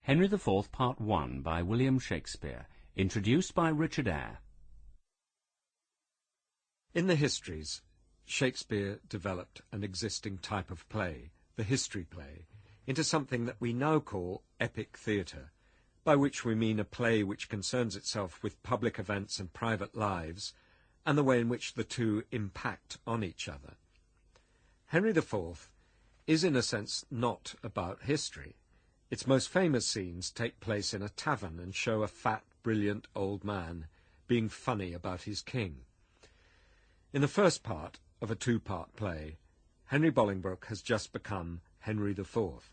Henry IV Part 1 by William Shakespeare, introduced by Richard Eyre. In the histories, Shakespeare developed an existing type of play, the history play, into something that we now call epic theatre, by which we mean a play which concerns itself with public events and private lives, and the way in which the two impact on each other. Henry IV is in a sense not about history. Its most famous scenes take place in a tavern and show a fat, brilliant old man being funny about his king. In the first part of a two-part play, Henry Bolingbroke has just become Henry IV.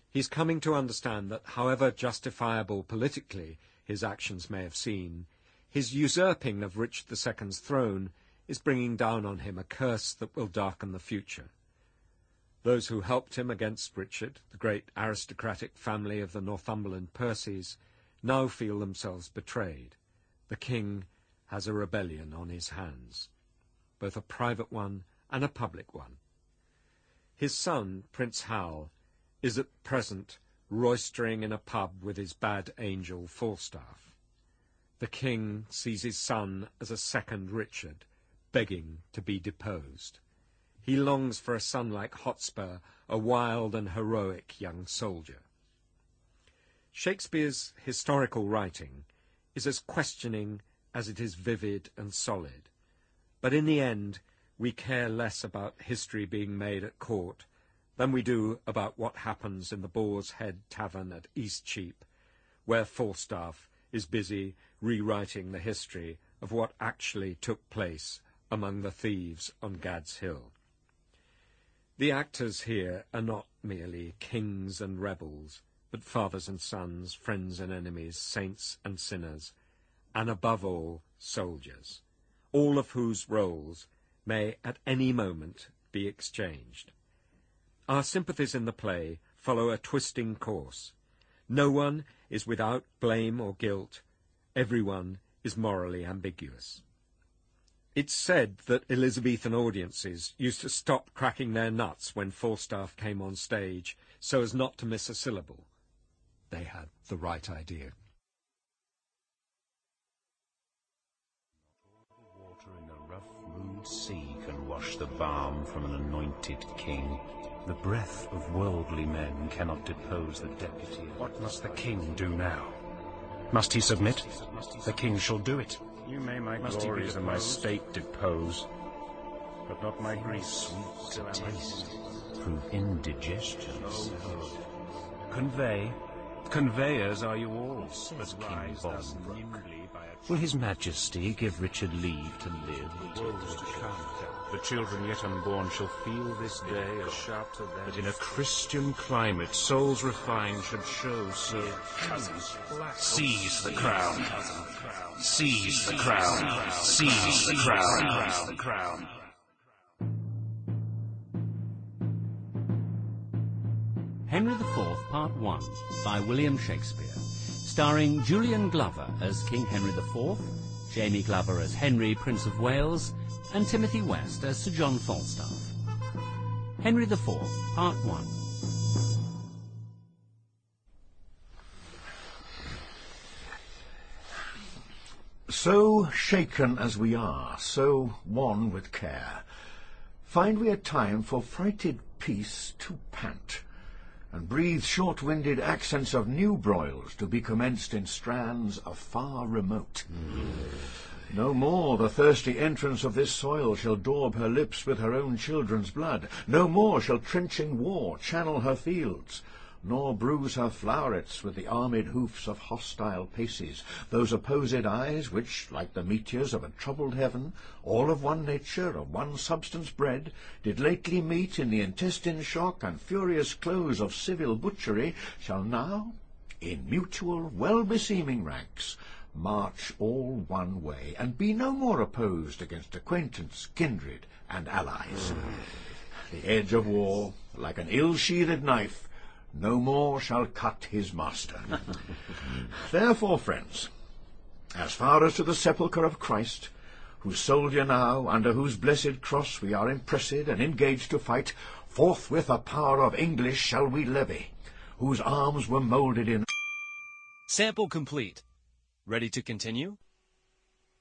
He's coming to understand that however justifiable politically his actions may have seemed, his usurping of Richard II's throne is bringing down on him a curse that will darken the future. Those who helped him against Richard, the great aristocratic family of the Northumberland Percys, now feel themselves betrayed. The king has a rebellion on his hands, both a private one and a public one. His son, Prince Hal, is at present roistering in a pub with his bad angel Falstaff. The king sees his son as a second Richard, begging to be deposed. He longs for a son like Hotspur, a wild and heroic young soldier. Shakespeare's historical writing is as questioning as it is vivid and solid, but in the end we care less about history being made at court than we do about what happens in the Boar's Head Tavern at Eastcheap, where Falstaff is busy rewriting the history of what actually took place among the thieves on Gad's Hill. The actors here are not merely kings and rebels, but fathers and sons, friends and enemies, saints and sinners, and above all, soldiers, all of whose roles may at any moment be exchanged. Our sympathies in the play follow a twisting course. No one is without blame or guilt. Everyone is morally ambiguous. It's said that Elizabethan audiences used to stop cracking their nuts when Falstaff came on stage so as not to miss a syllable. They had the right idea. All the water in the rough-mooned sea can wash the balm from an anointed king. The breath of worldly men cannot depose the deputy. What must the king do now? Must he submit? The king shall do it. You may my glories and my state depose, but not my grief sweet to taste, prove indigestion. Conveyors are you all, but King Bolingbroke. Will his majesty give Richard leave to live? The children yet unborn shall feel this day as sharp to them, that in a Christian climate souls refined should show so. Seize the crown! Seize the crown! Seize the crown! Henry IV Part 1 by William Shakespeare, starring Julian Glover as King Henry IV, Jamie Glover as Henry, Prince of Wales, and Timothy West as Sir John Falstaff. Henry IV Part 1. So shaken as we are, so wan with care, find we a time for frighted peace to pant, and breathe short-winded accents of new broils to be commenced in strands afar remote. No more the thirsty entrance of this soil shall daub her lips with her own children's blood. No more shall trenching war channel her fields, nor bruise her flowerets with the armed hoofs of hostile paces, those opposed eyes which, like the meteors of a troubled heaven, all of one nature, of one substance bred, did lately meet in the intestine shock and furious close of civil butchery, shall now, in mutual well-beseeming ranks, march all one way, and be no more opposed against acquaintance, kindred, and allies. The edge of war, like an ill-sheathed knife, no more shall cut his master. Therefore, friends, as far as to the sepulchre of Christ, whose soldier now, under whose blessed cross we are impressed and engaged to fight, forthwith a power of English shall we levy, whose arms were moulded in... Sample complete. Ready to continue?